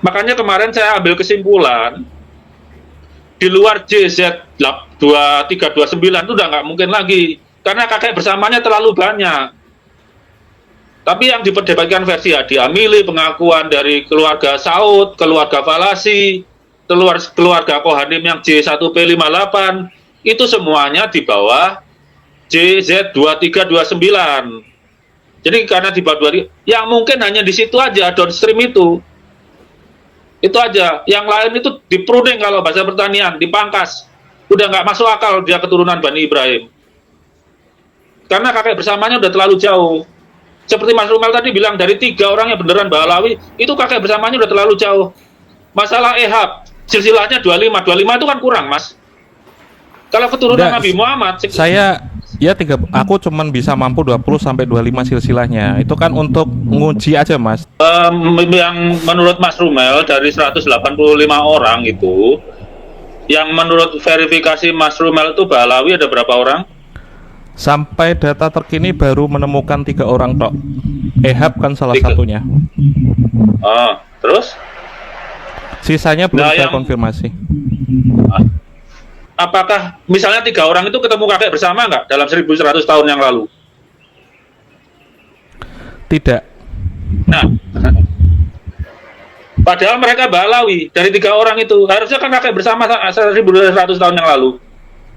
Makanya kemarin saya ambil kesimpulan, di luar JZ 2329 itu udah nggak mungkin lagi, karena kakek bersamanya terlalu banyak. Tapi yang diperdebatkan versi Hadi Amili, pengakuan dari keluarga Saud, keluarga Falasi, keluarga Kohanim yang J1P58, itu semuanya di bawah JZ2329. Jadi karena di bawah 23, yang mungkin hanya di situ aja, downstream itu aja. Yang lain itu dipruning kalau bahasa pertanian, dipangkas. Udah nggak masuk akal dia keturunan Bani Ibrahim. Karena kakek bersamanya udah terlalu jauh. Seperti Mas Rumal tadi bilang, dari 3 orang yang beneran Ba'alawi, itu kakek bersamanya udah terlalu jauh. Masalah Ehab, silsilahnya 25 itu kan kurang, Mas. Kalau keturunan Nabi Muhammad, aku cuman bisa mampu 20 sampai 25 silsilahnya. Itu kan untuk nguji aja, Mas. Yang menurut Mas Rumel dari 185 orang itu, yang menurut verifikasi Mas Rumel itu Ba'alawi ada berapa orang? Sampai data terkini baru menemukan 3 orang tok. Ehab kan salah satunya. Terus? Sisanya belum saya konfirmasi. Apakah misalnya 3 orang itu ketemu kakek bersama nggak dalam 1100 tahun yang lalu? Tidak. Nah, padahal mereka Ba'alawi. Dari 3 orang itu harusnya kan kakek bersama 1100 tahun yang lalu.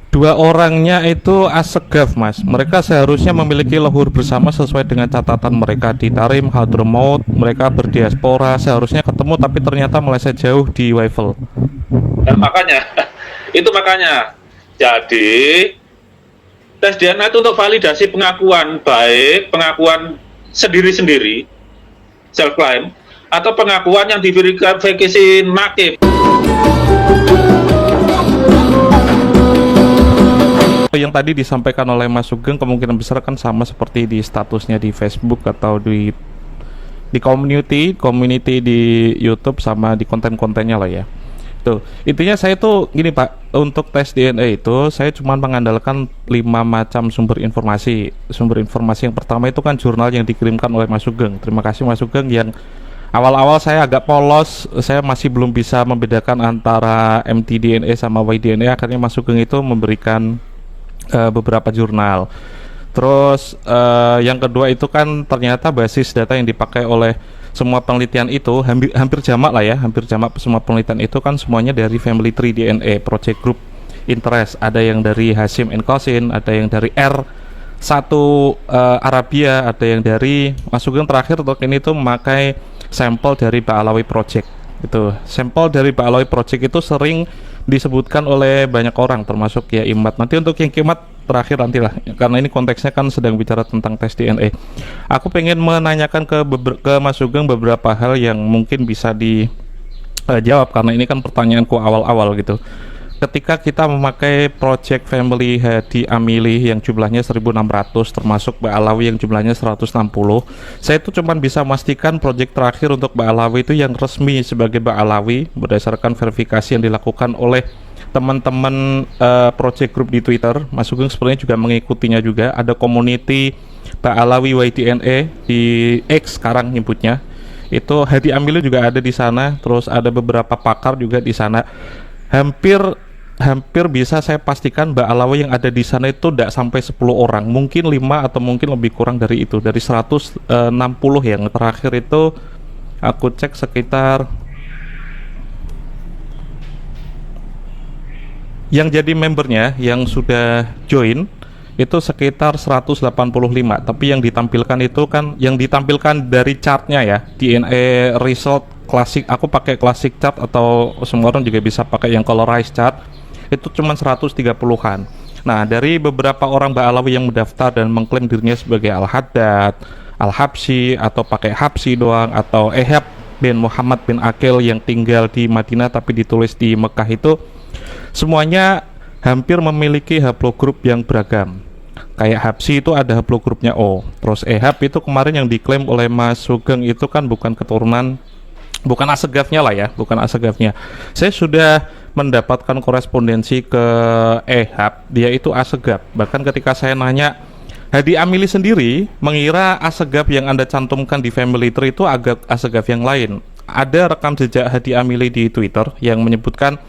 2 orangnya itu Assegaf, Mas. Mereka seharusnya memiliki leluhur bersama sesuai dengan catatan mereka di Tarim, Hadramaut. Mereka berdiaspora, seharusnya ketemu tapi ternyata meleset jauh di Waifel. Makanya itu makanya. Jadi tes DNA itu untuk validasi pengakuan, baik pengakuan sendiri-sendiri, self claim, atau pengakuan yang diverifikasi nakib. Yang tadi disampaikan oleh Mas Sugeng kemungkinan besar kan sama seperti di statusnya di Facebook atau di community di YouTube sama di konten-kontennya lah ya. Tuh, intinya saya tuh gini Pak, untuk tes DNA itu saya cuma mengandalkan 5 macam sumber informasi. Sumber informasi yang pertama itu kan jurnal yang dikirimkan oleh Mas Sugeng. Terima kasih Mas Sugeng, yang awal-awal saya agak polos, saya masih belum bisa membedakan antara mtDNA sama yDNA. Akhirnya Mas Sugeng itu memberikan beberapa jurnal. Terus yang kedua itu kan ternyata basis data yang dipakai oleh semua penelitian itu hampir jamak lah ya, hampir jamak semua penelitian itu kan semuanya dari Family Tree DNA Project Group Interest. Ada yang dari Hashim and Qasim, ada yang dari R1 Arabia, ada yang dari Mas Sugeng terakhir untuk ini tuh memakai sampel dari Ba'alawi Project. Itu sampel dari Ba'alawi Project itu sering disebutkan oleh banyak orang termasuk ya Imat. Nanti untuk yang Imat terakhir nantilah, karena ini konteksnya kan sedang bicara tentang tes DNA. Aku pengen menanyakan ke Mas Sugeng beberapa hal yang mungkin bisa dijawab karena ini kan pertanyaanku awal-awal gitu. Ketika kita memakai project family Hadi Amili yang jumlahnya 1600 termasuk Ba'alawi yang jumlahnya 160, saya itu cuma bisa memastikan project terakhir untuk Ba'alawi itu yang resmi sebagai Ba'alawi berdasarkan verifikasi yang dilakukan oleh teman-teman project group di Twitter. Mas Sugeng sebenarnya juga mengikutinya juga. Ada community Ba'alawi YDNA di X sekarang nyebutnya. Itu Hadi Amili juga ada di sana. Terus ada beberapa pakar juga di sana. Hampir bisa saya pastikan Ba'alawi yang ada di sana itu tidak sampai 10 orang, mungkin 5 atau mungkin lebih kurang dari itu. Dari 160 yang terakhir itu aku cek sekitar yang jadi membernya yang sudah join itu sekitar 185, tapi yang ditampilkan itu kan yang ditampilkan dari chartnya ya, DNA result klasik. Aku pakai classic chart atau semua orang juga bisa pakai yang colorized chart, itu cuma 130-an. Nah, dari beberapa orang Ba'alawi yang mendaftar dan mengklaim dirinya sebagai Al-Haddad, Al-Habsyi, atau pakai Habsyi doang, atau Ehab bin Muhammad bin Aqil yang tinggal di Madinah tapi ditulis di Mekah, itu semuanya hampir memiliki haplogroup yang beragam. Kayak Habsyi itu ada haplogrupnya O. Terus Ehab itu kemarin yang diklaim oleh Mas Sugeng itu kan bukan keturunan, bukan Assegafnya lah ya, bukan Assegafnya. Saya sudah mendapatkan korespondensi ke Ehab, dia itu Assegaf. Bahkan ketika saya nanya, Hadi Amili sendiri mengira Assegaf yang Anda cantumkan di family tree itu agak Assegaf yang lain. ada rekam jejak Hadi Amili di Twitter yang menyebutkan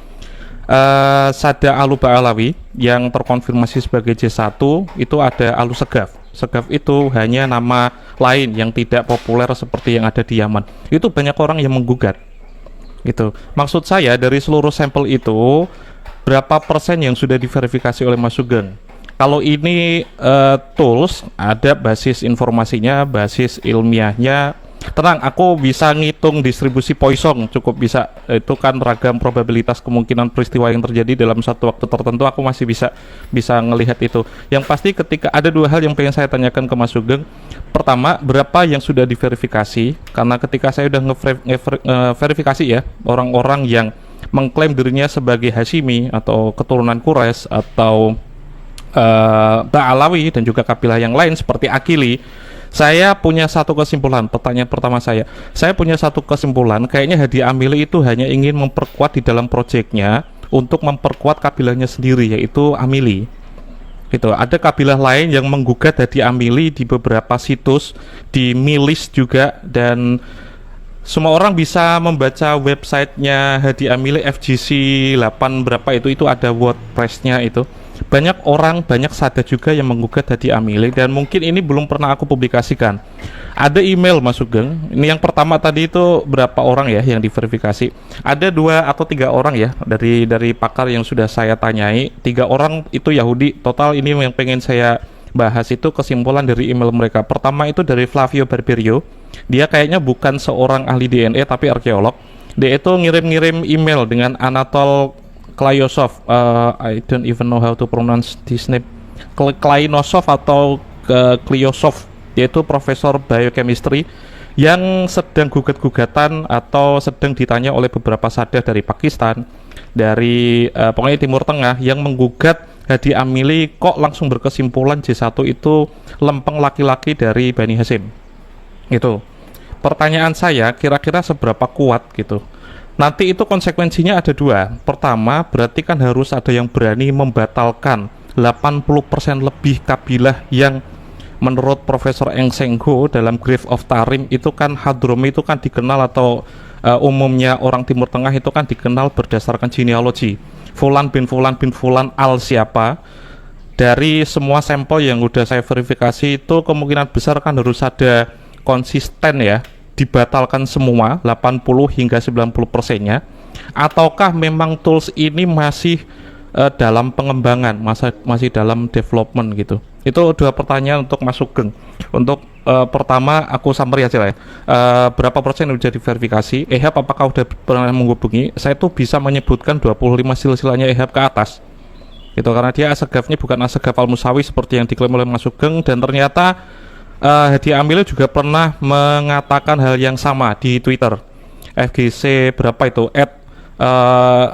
Sada Aluba Alawi yang terkonfirmasi sebagai J1 itu ada Alu Segaf. Segaf itu hanya nama lain yang tidak populer seperti yang ada di Yaman. Itu banyak orang yang menggugat. Gitu. Maksud saya dari seluruh sampel itu berapa persen yang sudah diverifikasi oleh Mas Sugeng? Kalau ini tools ada basis informasinya, basis ilmiahnya. Tenang, aku bisa ngitung distribusi Poisson, cukup bisa. Itu kan ragam probabilitas kemungkinan peristiwa yang terjadi dalam satu waktu tertentu, aku masih bisa ngelihat itu. Yang pasti ketika ada dua hal yang pengen saya tanyakan ke Mas Sugeng. Pertama, berapa yang sudah diverifikasi? Karena ketika saya udah verifikasi ya, orang-orang yang mengklaim dirinya sebagai Hashimi atau keturunan Quraisy atau Ba'alawi dan juga kabilah yang lain seperti Akili, saya punya satu kesimpulan. Pertanyaan pertama saya punya satu kesimpulan, kayaknya Hadi Amili itu hanya ingin memperkuat di dalam proyeknya untuk memperkuat kabilahnya sendiri, yaitu Amili. Itu ada kabilah lain yang menggugat Hadi Amili di beberapa situs, di Milis juga, dan semua orang bisa membaca websitenya Hadi Amili FGC 8 berapa itu ada WordPress-nya itu. Banyak orang, banyak sada juga yang menggugat Hadi Amili, dan mungkin ini belum pernah aku publikasikan. Ada email Mas Sugeng. Ini yang pertama tadi itu berapa orang ya yang diverifikasi? Ada 2 atau 3 orang ya dari pakar yang sudah saya tanyai. 3 orang itu Yahudi. Total ini yang pengen saya bahas itu kesimpulan dari email mereka. Pertama itu dari Flavio Barberio. Dia kayaknya bukan seorang ahli DNA tapi arkeolog. Dia itu ngirim-ngirim email dengan Anatol Klayosov, I don't even know how to pronounce this name, Klaynosov atau Klyosov, yaitu profesor biochemistry yang sedang gugat-gugatan atau sedang ditanya oleh beberapa sada dari Pakistan, dari pokoknya Timur Tengah, yang menggugat Hadi Amili kok langsung berkesimpulan J1 itu lempeng laki-laki dari Bani Hashim. Itu pertanyaan saya, kira-kira seberapa kuat gitu. Nanti itu konsekuensinya ada 2. Pertama, berarti kan harus ada yang berani membatalkan 80% lebih kabilah yang menurut Profesor Eng Sengho dalam Grave of Tarim itu kan Hadromi itu kan dikenal atau umumnya orang Timur Tengah itu kan dikenal berdasarkan genealogi. Fulan bin Fulan bin Fulan al siapa. Dari semua sampel yang udah saya verifikasi itu kemungkinan besar kan harus ada konsisten ya, dibatalkan semua 80 hingga 90%-nya, ataukah memang tools ini masih dalam pengembangan, masih dalam development gitu. Itu 2 pertanyaan untuk Mas Sugeng. Untuk pertama aku summary aja lah ya. Berapa persen udah diverifikasi? Ehab apakah udah pernah menghubungi? Saya tuh bisa menyebutkan 25 silsilahnya Ehab ke atas. Itu karena dia Asegafnya bukan Asegaf Al-Musawi seperti yang diklaim oleh Mas Sugeng, dan ternyata Hadi Amili juga pernah mengatakan hal yang sama di Twitter. FGC berapa itu?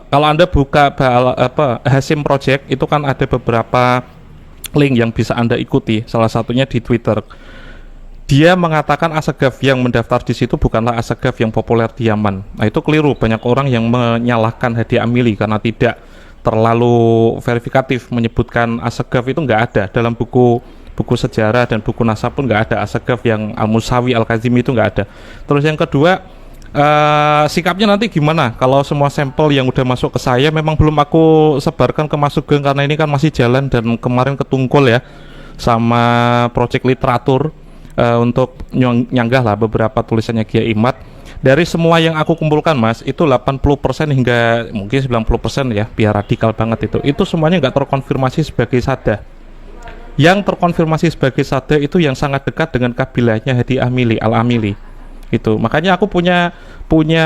Kalau Anda buka Hashim Project itu kan ada beberapa link yang bisa Anda ikuti. Salah satunya di Twitter. Dia mengatakan Asegaf yang mendaftar di situ bukanlah Asegaf yang populer di Yaman. Nah, itu keliru. Banyak orang yang menyalahkan Hadi Amili karena tidak terlalu verifikatif menyebutkan Asegaf itu nggak ada dalam buku sejarah dan buku nasab pun nggak ada Asegaf yang Al-Musawi, Al-Kazimi itu nggak ada. Terus yang kedua, sikapnya nanti gimana kalau semua sampel yang udah masuk ke saya memang belum aku sebarkan ke Mas Sugeng karena ini kan masih jalan, dan kemarin ketungkul ya sama proyek literatur untuk nyanggah lah beberapa tulisannya Kiai Imad. Dari semua yang aku kumpulkan Mas, itu 80% hingga mungkin 90% ya, biar radikal banget itu semuanya nggak terkonfirmasi sebagai sada. Yang terkonfirmasi sebagai sada itu yang sangat dekat dengan kabilahnya Hadi Amili, Al-Amili. Itu makanya aku punya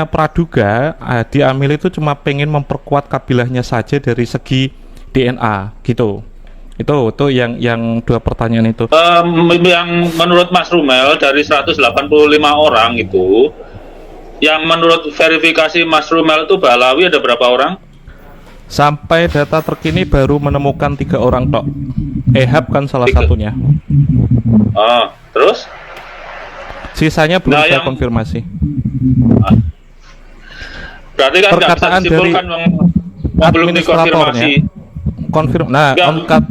praduga Hadi Amili itu cuma pengen memperkuat kabilahnya saja dari segi DNA gitu. Itu yang 2 pertanyaan itu. Yang menurut Mas Rumel dari 185 orang itu, yang menurut verifikasi Mas Rumel itu Ba'alawi ada berapa orang? Sampai data terkini baru menemukan 3 orang tok. Ehab kan salah satunya. Terus? Sisanya belum saya konfirmasi. Berarti kan perkataan dari administratornya.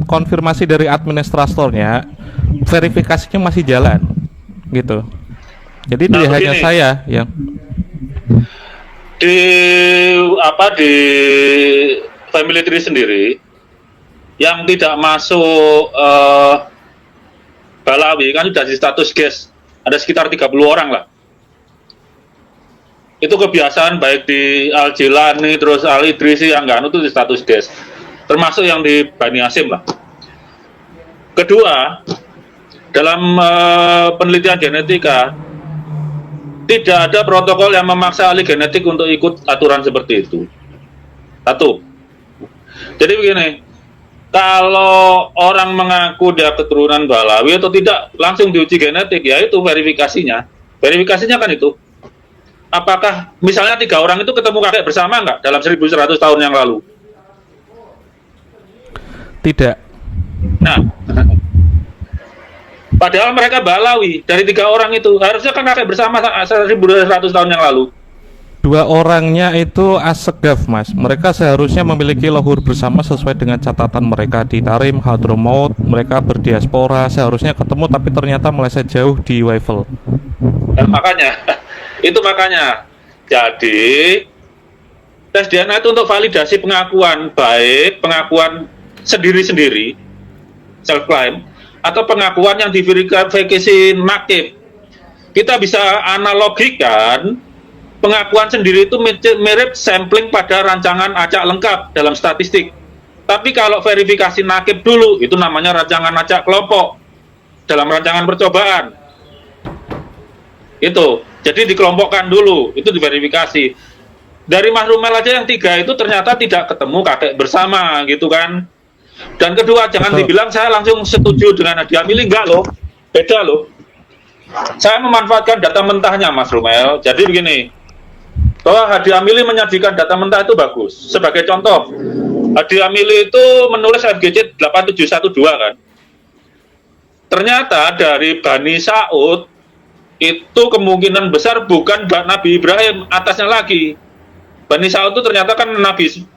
Konfirmasi dari administratornya, verifikasinya masih jalan, gitu. Jadi tidak hanya saya yang di di family tree sendiri yang tidak masuk Balawi kan sudah di status guest, ada sekitar 30 orang lah. Itu kebiasaan baik di Al Jilani terus Al Idrisi yang nggak itu di status guest, termasuk yang di Bani Hasyim lah. Kedua, dalam penelitian genetika tidak ada protokol yang memaksa ahli genetik untuk ikut aturan seperti itu. Satu. Jadi begini, kalau orang mengaku dia keturunan Balawi atau tidak, langsung diuji genetik, ya itu verifikasinya. Verifikasinya kan itu. Apakah misalnya 3 orang itu ketemu kakek bersama nggak dalam 1100 tahun yang lalu? Tidak. Nah, padahal mereka Balawi, dari 3 orang itu, harusnya kan kakek bersama 1100 tahun yang lalu. 2 orangnya itu as-segaf, Mas. Mereka seharusnya memiliki lohur bersama sesuai dengan catatan mereka di Tarim, Hadramaut. Mereka berdiaspora, seharusnya ketemu tapi ternyata meleset jauh di Waifel. Dan makanya, itu makanya. Jadi, tes DNA itu untuk validasi pengakuan, baik pengakuan sendiri-sendiri, self-claim, atau pengakuan yang diverifikasi nakib. Kita bisa analogikan pengakuan sendiri itu mirip sampling pada rancangan acak lengkap dalam statistik. Tapi kalau verifikasi nakib dulu, itu namanya rancangan acak kelompok dalam rancangan percobaan. Itu, jadi dikelompokkan dulu, itu diverifikasi. Dari Mas Rumel aja yang 3 itu ternyata tidak ketemu kakek bersama, gitu kan. Dan kedua, jangan dibilang saya langsung setuju dengan Hadi Amili, enggak loh, beda loh. Saya memanfaatkan data mentahnya, Mas Rumel. Jadi begini, bahwa Hadi Amili menyajikan data mentah itu bagus. Sebagai contoh, Hadi Amili itu menulis FGC 8712 kan. Ternyata dari Bani Saud itu kemungkinan besar bukan Nabi Ibrahim, atasnya lagi. Bani Saud itu ternyata kan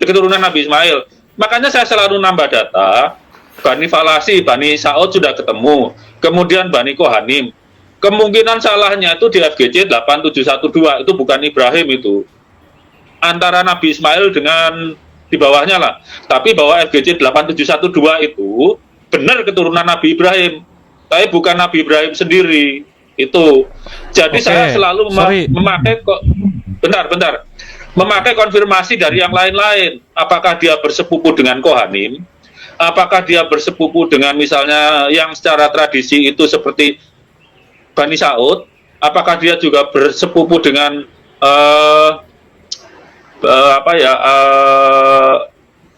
keturunan Nabi Ismail. Makanya saya selalu nambah data. Bani Falasi, Bani Saud sudah ketemu. Kemudian Bani Kohanim. Kemungkinan salahnya itu di FGC 8712, itu bukan Ibrahim itu. Antara Nabi Ismail dengan di bawahnya lah. Tapi bahwa FGC 8712 itu benar keturunan Nabi Ibrahim. Tapi bukan Nabi Ibrahim sendiri. Itu. Jadi saya selalu memakai bentar. Memakai konfirmasi dari yang lain-lain. Apakah dia bersepupu dengan Kohanim? Apakah dia bersepupu dengan misalnya yang secara tradisi itu seperti Bani Saud? Apakah dia juga bersepupu dengan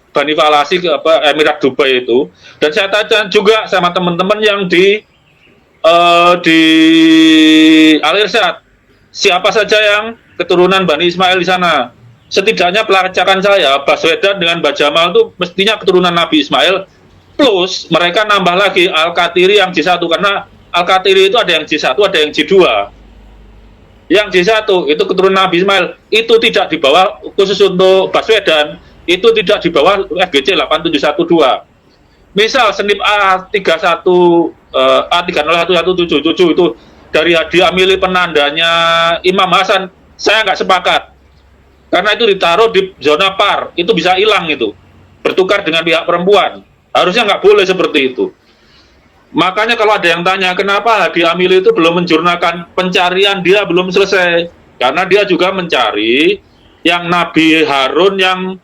Bani Falasi Emirat Dubai itu? Dan saya tanya juga sama teman-teman yang di Al-Irsyad, siapa saja yang keturunan Bani Ismail di sana? Setidaknya pelacakan saya, Baswedan dengan Mbak Jamal itu mestinya keturunan Nabi Ismail, plus mereka nambah lagi Al-Qatiri yang J1, karena Al-Qatiri itu ada yang J1, ada yang J2. Yang J1 itu keturunan Nabi Ismail, itu tidak di bawah, khusus untuk Baswedan, itu tidak di bawah FGC 8712. Misal senip A31 A301177 itu dari Hadi Amili penandanya Imam Hasan, saya nggak sepakat. Karena itu ditaruh di zona par, itu bisa hilang itu. Bertukar dengan pihak perempuan. Harusnya nggak boleh seperti itu. Makanya kalau ada yang tanya, kenapa Hadi Amili itu belum menjurnalkan pencarian, dia belum selesai. Karena dia juga mencari yang Nabi Harun yang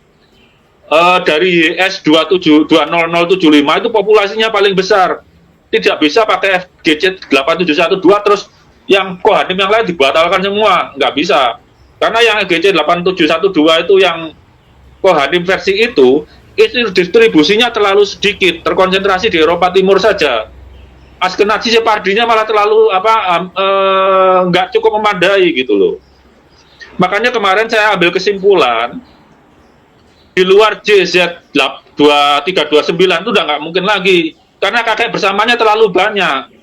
dari YS 20075 itu populasinya paling besar. Tidak bisa pakai FGC 8712 terus yang Kohanim yang lain dibatalkan semua. Nggak bisa. Karena yang FGC 8712 itu yang Kohanim versi itu distribusinya terlalu sedikit, terkonsentrasi di Eropa Timur saja. Askenazi Separdinya malah terlalu nggak cukup memadai gitu loh. Makanya kemarin saya ambil kesimpulan, di luar JZ 2329 itu udah nggak mungkin lagi, karena kakek bersamanya terlalu banyak.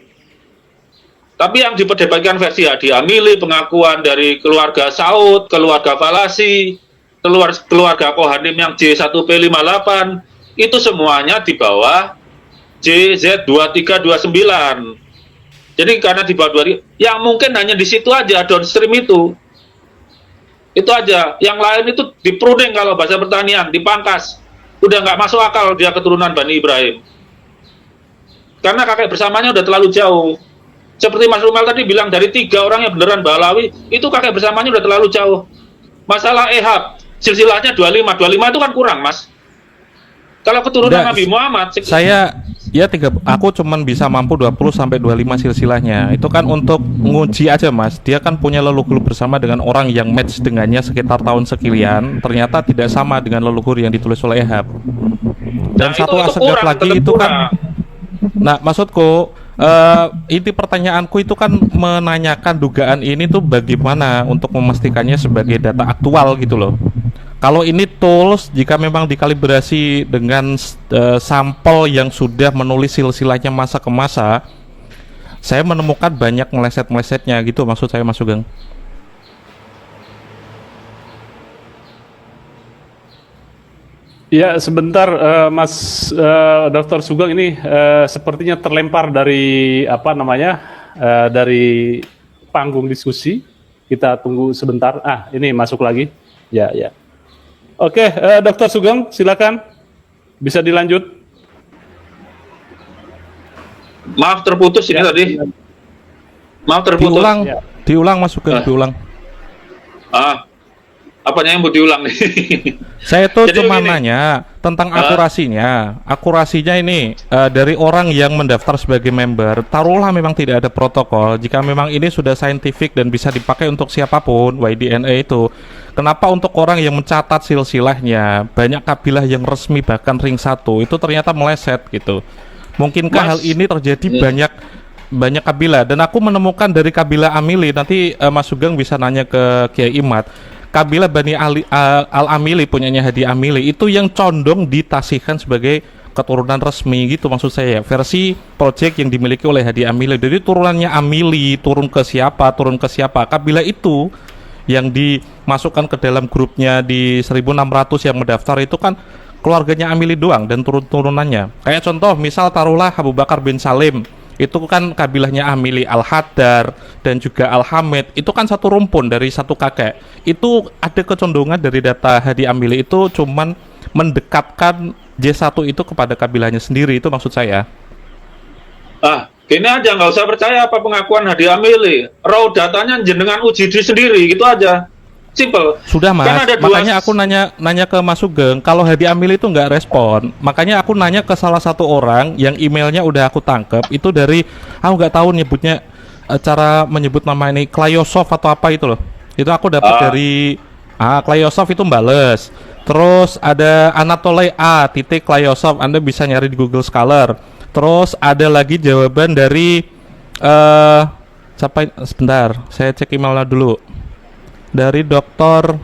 Tapi yang diperdebatkan versi Hadi Amili, pengakuan dari keluarga Saud, keluarga Falasi, keluarga Kohanim yang J1P58, itu semuanya di bawah JZ2329. Jadi karena di bawah 2, yang mungkin hanya di situ aja downstream itu. Itu aja. Yang lain itu dipruning kalau bahasa pertanian, dipangkas. Udah nggak masuk akal dia keturunan Bani Ibrahim. Karena kakek bersamanya udah terlalu jauh. Seperti Mas Rumal tadi bilang, dari 3 orang yang beneran Balawi, itu kakek bersamanya udah terlalu jauh. Masalah Ehab, silsilahnya 25 itu kan kurang, Mas. Kalau keturunan Nabi Muhammad, aku cuman bisa mampu 20 sampai 25 silsilahnya. Itu kan untuk nguji aja, Mas. Dia kan punya leluhur bersama dengan orang yang match dengannya sekitar tahun sekian, ternyata tidak sama dengan leluhur yang ditulis oleh Ehab. Dan satu aspek lagi itu kan, nah maksudku inti pertanyaanku itu kan menanyakan dugaan ini tuh bagaimana untuk memastikannya sebagai data aktual gitu loh. Kalau ini tools, jika memang dikalibrasi dengan sampel yang sudah menulis silsilahnya masa ke masa, saya menemukan banyak meleset-melesetnya gitu, maksud saya, Mas Sugeng. Ya, sebentar, Mas Dr. Sugeng, ini sepertinya terlempar dari dari panggung diskusi. Kita tunggu sebentar. Ini masuk lagi. Ya. Oke, Dr. Sugeng, silakan. Bisa dilanjut. maaf terputus ini tadi. Maaf terputus. Diulang Mas Sugeng, diulang. Apanya yang mau diulang nih? Saya tuh cuma nanya tentang akurasinya. Akurasinya ini dari orang yang mendaftar sebagai member, taruhlah memang tidak ada protokol. Jika memang ini sudah saintifik dan bisa dipakai untuk siapapun, YDNA itu, kenapa untuk orang yang mencatat silsilahnya, banyak kabilah yang resmi bahkan ring 1 itu ternyata meleset gitu? Mungkinkah hal ini terjadi banyak kabilah? Dan aku menemukan dari kabilah Amili, nanti Mas Sugeng bisa nanya ke Kiai Imad. Kabilah Bani Al-Amili punyanya Hadi Amili itu yang condong ditasihkan sebagai keturunan resmi gitu, maksud saya, versi project yang dimiliki oleh Hadi Amili. Jadi turunannya Amili turun ke siapa, kabilah itu yang dimasukkan ke dalam grupnya di 1600 yang mendaftar itu kan keluarganya Amili doang dan turun-turunannya. Kayak contoh misal taruhlah Abu Bakar bin Salim, itu kan kabilahnya Amili, Al-Haddar dan juga Al-Hamid, itu kan satu rumpun dari satu kakek. Itu ada kecondongan dari data Hadi Amili itu cuman mendekatkan J1 itu kepada kabilahnya sendiri, itu maksud saya. Gini aja, nggak usah percaya apa pengakuan Hadi Amili, raw datanya jenengan uji diri sendiri, gitu aja. Simple. Sudah Mas, kan makanya aku nanya ke Mas Sugeng, kalau Hadi Amili itu nggak respon, makanya aku nanya ke salah satu orang yang emailnya udah aku tangkep, itu dari, aku nggak tahu nyebutnya, cara menyebut nama ini, Klayosov atau apa itu loh, itu aku dapat dari, Klayosov itu bales, terus ada Anatole A. Klayosov, Anda bisa nyari di Google Scholar, terus ada lagi jawaban dari, sebentar, saya cek emailnya dulu. Dari Dr.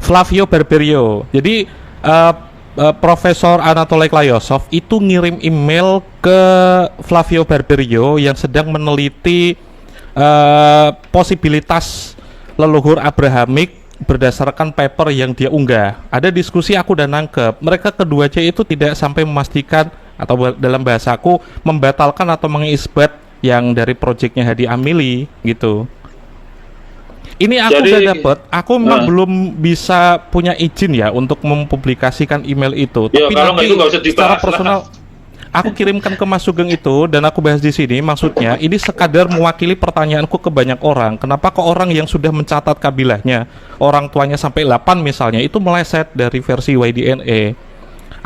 Flavio Barberio. Jadi Profesor Anatole Klayosov itu ngirim email ke Flavio Barberio yang sedang meneliti posibilitas leluhur Abrahamik berdasarkan paper yang dia unggah. Ada diskusi, aku udah nangkep. Mereka keduanya itu tidak sampai memastikan atau dalam bahasaku membatalkan atau mengisbat yang dari proyeknya Hadi Amili gitu. Ini aku udah dapat, aku memang belum bisa punya izin ya untuk mempublikasikan email itu. Tapi nanti secara personal aku kirimkan ke Mas Sugeng itu dan aku bahas di sini. Maksudnya ini sekadar mewakili pertanyaanku ke banyak orang. Kenapa ke orang yang sudah mencatat kabilahnya, orang tuanya sampai 8 misalnya, itu meleset dari versi YDNA.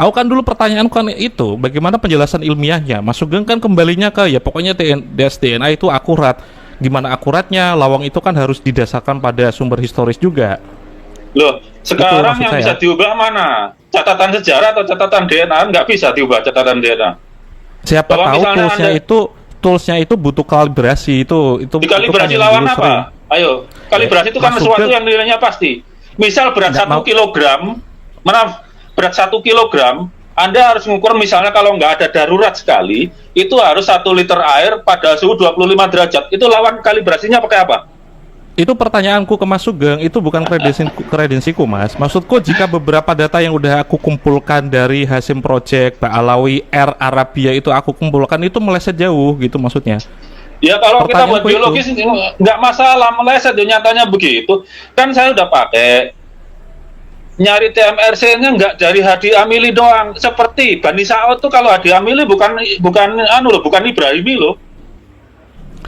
Aku kan dulu pertanyaanku kan itu, bagaimana penjelasan ilmiahnya? Mas Sugeng kan kembalinya ke, ya pokoknya DNA itu akurat. Gimana akuratnya? Lawang itu kan harus didasarkan pada sumber historis juga. Loh, sekarang yang bisa diubah mana? Catatan sejarah atau catatan DNA? Nggak bisa diubah catatan DNA. Siapa tahu toolsnya itu butuh kalibrasi itu. Dikalibrasi lawan apa? Ayo, kalibrasi itu kan sesuatu yang nilainya pasti. Misal berat 1 kilogram, berat 1 kilogram, Anda harus mengukur misalnya kalau nggak ada darurat sekali, itu harus 1 liter air pada suhu 25 derajat. Itu lawan kalibrasinya pakai apa? Itu pertanyaanku ke Mas Sugeng, itu bukan kredensiku Mas. Maksudku jika beberapa data yang udah aku kumpulkan dari Hasim Project, Pak Alawi, Air Arabia itu aku kumpulkan itu meleset jauh gitu maksudnya. Ya kalau kita buat Pertanyaanku biologis nggak masalah meleset, ya nyatanya begitu. Kan saya udah pakai nyari TMRC-nya nggak dari Hadi Amili doang. Seperti Bani Saud tuh kalau Hadi Amili bukan Ibrahimi loh.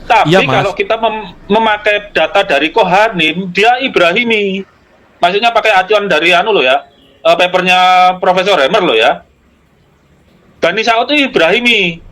Tapi Iya, Mas. kalau kita memakai data dari Kohanim, dia Ibrahimi. Maksudnya pakai acuan dari papernya Profesor Hemer lo ya. Bani Saud itu Ibrahimi.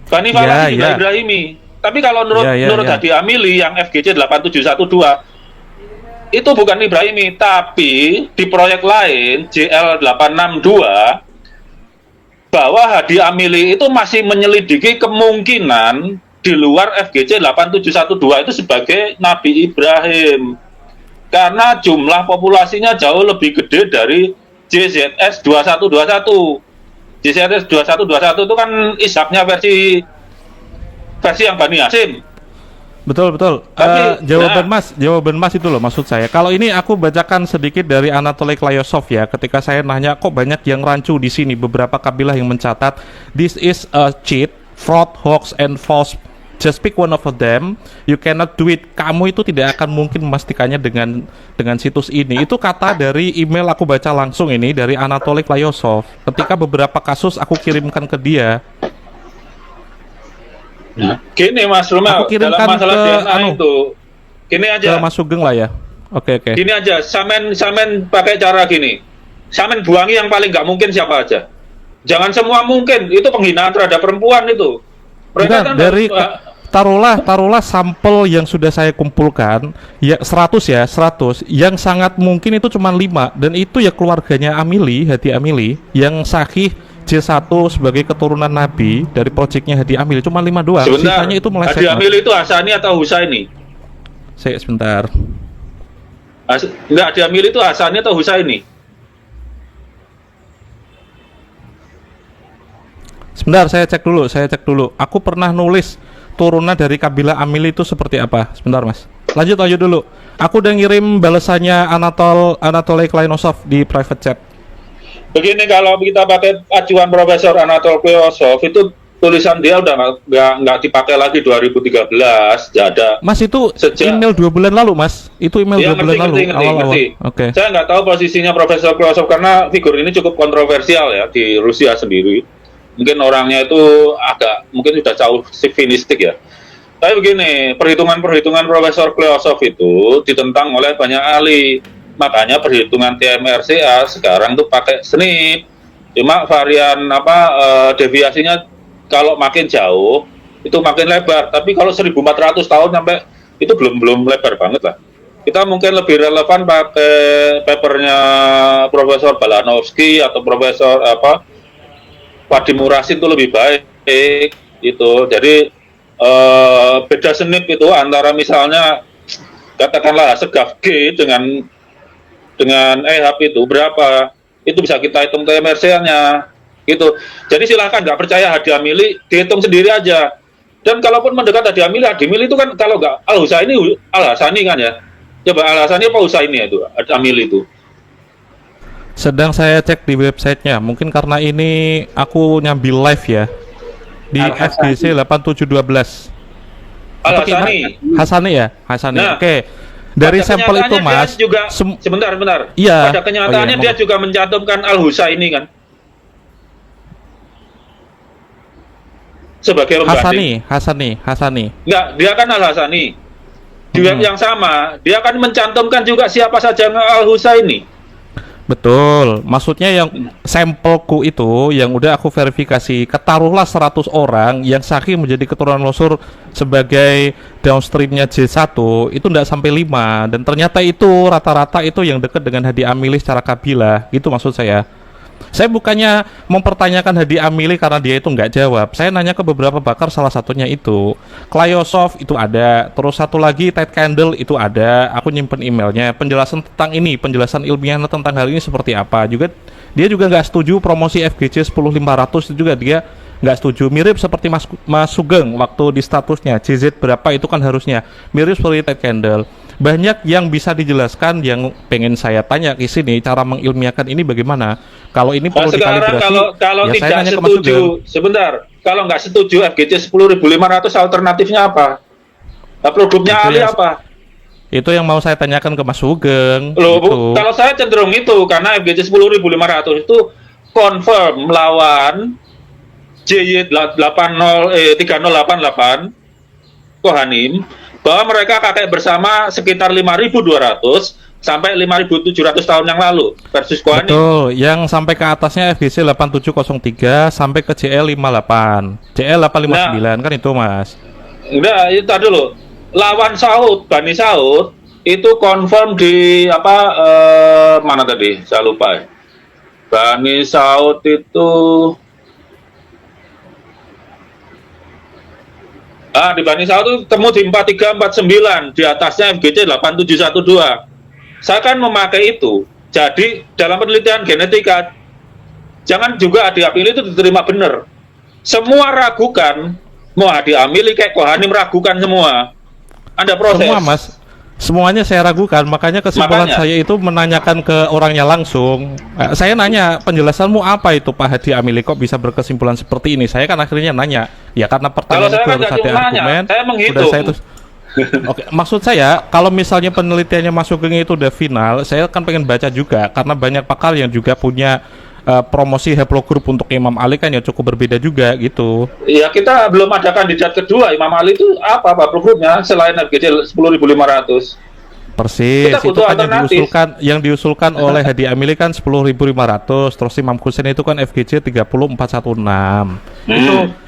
Bani Fawaz juga Ibrahimi. Tapi kalau menurut Hadi Amili yang FGC 8712 itu bukan Ibrahimi, tapi di proyek lain JL 862 bahwa Hadi Amili itu masih menyelidiki kemungkinan di luar FGC 8712 itu sebagai Nabi Ibrahim karena jumlah populasinya jauh lebih gede dari JZS 2121. JZS 2121 itu kan Ishaknya versi yang Bani Hasim. Betul. Jawaban Mas itu loh maksud saya. Kalau ini aku bacakan sedikit dari Anatoly Klayosov ya. Ketika saya nanya kok banyak yang rancu di sini, beberapa kabilah yang mencatat this is a cheat, fraud, hoax, and false. Just pick one of them. You cannot do it. Kamu itu tidak akan mungkin memastikannya dengan situs ini. Itu kata dari email aku baca langsung ini dari Anatoly Klayosov. Ketika beberapa kasus aku kirimkan ke dia. Gini Mas Romel, dalam masalah DNA itu, gini aja. Ke Mas Sugeng lah ya. Oke. Gini aja, samen pakai cara gini. Samen buangi yang paling nggak mungkin siapa aja. Jangan semua mungkin, itu penghinaan terhadap perempuan itu. Mereka kan dari taruhlah sampel yang sudah saya kumpulkan ya 100 yang sangat mungkin itu cuma 5 dan itu ya keluarganya Amili, Hadi Amili yang sahih J1 sebagai keturunan Nabi dari proyeknya Hadi Amili cuma 5 doang. Sebentar, sisanya itu meleset. Hadi Amili itu Hasani atau Husaini? Sebentar. Enggak, Hadi Amili itu Hasani atau Husaini? Sebentar, saya cek dulu. Aku pernah nulis turunan dari kabilah Amili itu seperti apa. Sebentar, Mas. Lanjut aja dulu. Aku udah ngirim balasannya Anatoly Klayosov di private chat. Begini, kalau kita pakai acuan Profesor Anatoly Klayosov itu tulisan dia udah nggak dipakai lagi 2013, nggak ada. Mas itu email 2 bulan lalu, Mas. Itu email 2 bulan lalu. Ngerti. Oke. Saya nggak tahu posisinya Profesor Klayosov karena figur ini cukup kontroversial ya di Rusia sendiri. Mungkin orangnya itu mungkin sudah jauh sivilistik ya. Tapi begini, perhitungan Profesor Klayosov itu ditentang oleh banyak ahli. Makanya perhitungan TMRCA sekarang tuh pakai SNP. Cuma varian deviasinya kalau makin jauh itu makin lebar. Tapi kalau 1400 tahun sampai itu belum lebar banget lah. Kita mungkin lebih relevan pakai papernya Profesor Balanovsky atau Profesor Wadim Murasid itu lebih baik itu. Jadi beda senip itu antara misalnya katakanlah segaf G dengan EHAP itu berapa, itu bisa kita hitung TMRC-nya gitu. Jadi silahkan nggak percaya Hadi Amili dihitung sendiri aja. Dan kalaupun mendekat Hadi Amili itu kan kalau nggak Al-Hasani kan ya. Coba Al-Hasani apa Husaini itu Hadi Amili itu. Sedang saya cek di websitenya. Mungkin karena ini aku nyambil live ya di FGC 8712. Hasani ya? Hasani. Nah, Oke. Dari sampel itu Mas juga sebentar. Iya. Pada kenyataannya dia juga mencantumkan Al-Husaini kan sebagai pembanding. Hasani. Enggak, dia kan Al-Hasani. Di web yang sama, dia akan mencantumkan juga siapa saja Al-Husaini. Betul, maksudnya yang sampelku itu yang udah aku verifikasi, ketaruhlah 100 orang yang sahih menjadi keturunan Losur sebagai downstreamnya J1 itu enggak sampai 5 dan ternyata itu rata-rata itu yang dekat dengan Hadi Amili secara kabilah, gitu maksud saya. Saya bukannya mempertanyakan Hadi Amili karena dia itu nggak jawab. Saya nanya ke beberapa pakar, salah satunya itu Klayosov itu ada. Terus satu lagi Ted Candle itu ada. Aku nyimpen emailnya. Penjelasan tentang ini, penjelasan ilmiahnya tentang hal ini seperti apa. Dia juga nggak setuju promosi FGC 10500 itu juga dia nggak setuju. Mirip seperti Mas Sugeng waktu di statusnya CZ berapa itu kan harusnya mirip seperti Ted Candle. banyak yang bisa dijelaskan yang pengen saya tanya ke sini cara mengilmiahkan ini bagaimana. Kalau ini perlu sekarang dikalibrasi, kalau ya saya tidak nanya ke Mas Sugeng. setuju, sebentar, kalau nggak setuju FGC 10.500 alternatifnya apa? Nah, produknya Itu Ali yang- apa? Itu yang mau saya tanyakan ke Mas Sugeng. Loh, gitu. kalau saya cenderung itu karena FGC 10.500 itu confirm melawan JY 3088 Kohanim bahwa mereka kakek bersama sekitar 5.200 sampai 5.700 tahun yang lalu versus Kohanim. Betul, yang sampai ke atasnya FGC 8703 sampai ke JL 58, JL 859 kan itu Mas. Enggak, itu tadi dulu. Lawan Saud, Bani Saud itu confirm di mana tadi? Saya lupa ya. Bani Saud itu di Bani Saud itu temu di 4349, di atasnya FGC 8712. Saya kan memakai itu. Jadi dalam penelitian genetika jangan juga Hadi Amili itu diterima benar. Semua ragukan, mau Hadi Amili kayak Kohanim ragukan semua. Anda proses. Semua Mas, semuanya saya ragukan, makanya kesimpulan Makanya. saya itu menanyakan ke orangnya langsung. Saya nanya, penjelasanmu apa itu Pak Hadi Amili kok bisa berkesimpulan seperti ini? Saya kan akhirnya nanya, ya karena Kalau pertanyaan saya itu kan harus nggak ada cuma nanya, argumen. saya menghitung. Udah saya terus. Oke, maksud saya kalau misalnya penelitiannya Mas Sugeng itu udah final, saya kan pengen baca juga karena banyak pakar yang juga punya promosi haplogroup untuk Imam Ali kan ya cukup berbeda juga gitu. Ya kita belum ada kandidat kedua Imam Ali itu apa programnya selain FGC 10.500. Persis, Kita itu butuh kan alternatif. yang diusulkan oleh Hadi Amili kan 10.500, terus Imam Husain itu kan FGC 30416.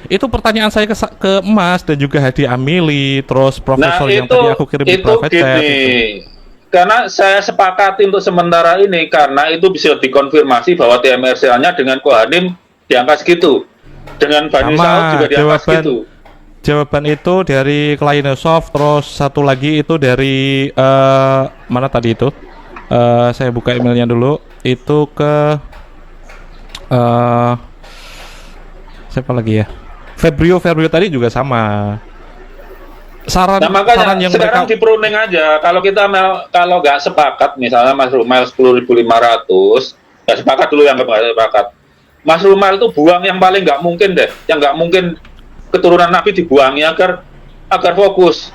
Itu pertanyaan saya ke Mas dan juga Hadi Amili, terus profesor yang tadi aku kirim di private chat. Gini. Karena saya sepakati untuk sementara ini karena itu bisa dikonfirmasi bahwa TMRCA-nya dengan Kohanim di angka segitu. Dengan Bani Sama, Saud juga di angka segitu. Jawaban itu dari Klainesoft, terus satu lagi itu dari mana tadi itu? Saya buka emailnya dulu. Itu ke siapa lagi ya? Febrio tadi juga sama. Saran Makanya yang sekarang mereka di pruning aja. Kalau kita kalau nggak sepakat, misalnya Mas Rumail 10.500, nggak sepakat dulu yang nggak sepakat. Mas Rumail itu buang yang paling nggak mungkin deh, yang nggak mungkin keturunan Nabi dibuangi agar fokus.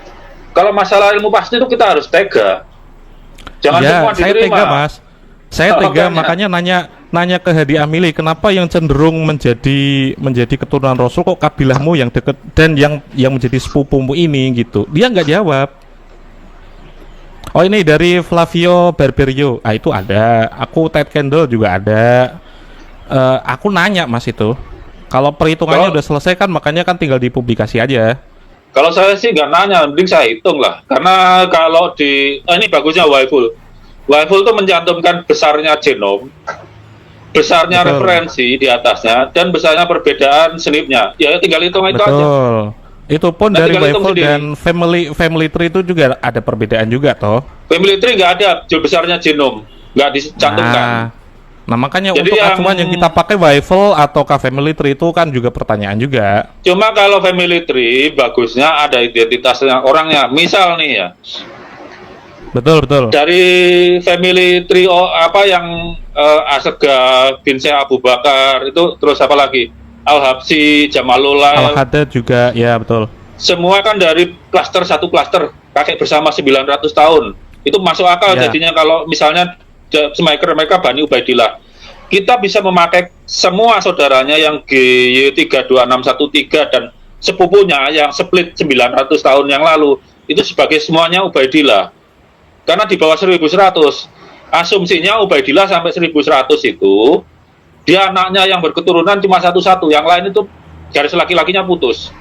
Kalau masalah ilmu pasti itu kita harus tega. Jangan ya, semua saya diterima. tega Mas. Saya tega makanya nanya ke Hadi Amili, kenapa yang cenderung menjadi keturunan Rasul kok kabilahmu yang deket dan yang menjadi sepupumu ini gitu. Dia nggak jawab. Oh ini dari Flavio Barberio. Itu ada. Aku Ted Candle juga ada. Aku nanya Mas itu. Kalau perhitungannya udah selesai kan makanya kan tinggal dipublikasi aja. Kalau saya sih nggak nanya, mending saya hitung lah. Karena kalau ini bagusnya Waiful. Waiful itu mencantumkan besarnya genom, besarnya Betul. referensi di atasnya, dan besarnya perbedaan senipnya. Ya tinggal hitung itu aja. Betul. Itu pun Nah, dari tinggal hitung Waiful sendiri. dan family tree itu juga ada perbedaan juga toh. Family tree nggak ada besarnya genom, nggak dicantumkan. Nah makanya Jadi untuk acuan yang kita pakai Waiful atau family tree itu kan juga pertanyaan juga. Cuma kalau family tree bagusnya ada identitasnya orangnya. Misal nih ya, Betul. dari family tree yang Asega bin Syekh Abu Bakar itu terus apa lagi? Al-Habsyi, Jamalullah. Al-Haddad juga, ya betul. Semua kan dari satu klaster kakek bersama 900 tahun. Itu masuk akal Ya. jadinya kalau misalnya mereka Bani Ubaidillah. Kita bisa memakai semua saudaranya yang GY32613 dan sepupunya yang split 900 tahun yang lalu itu sebagai semuanya Ubaidillah. Karena di bawah 1100, asumsinya Ubaidillah sampai 1100 itu dia anaknya yang berketurunan cuma satu-satu, yang lain itu garis laki-lakinya putus.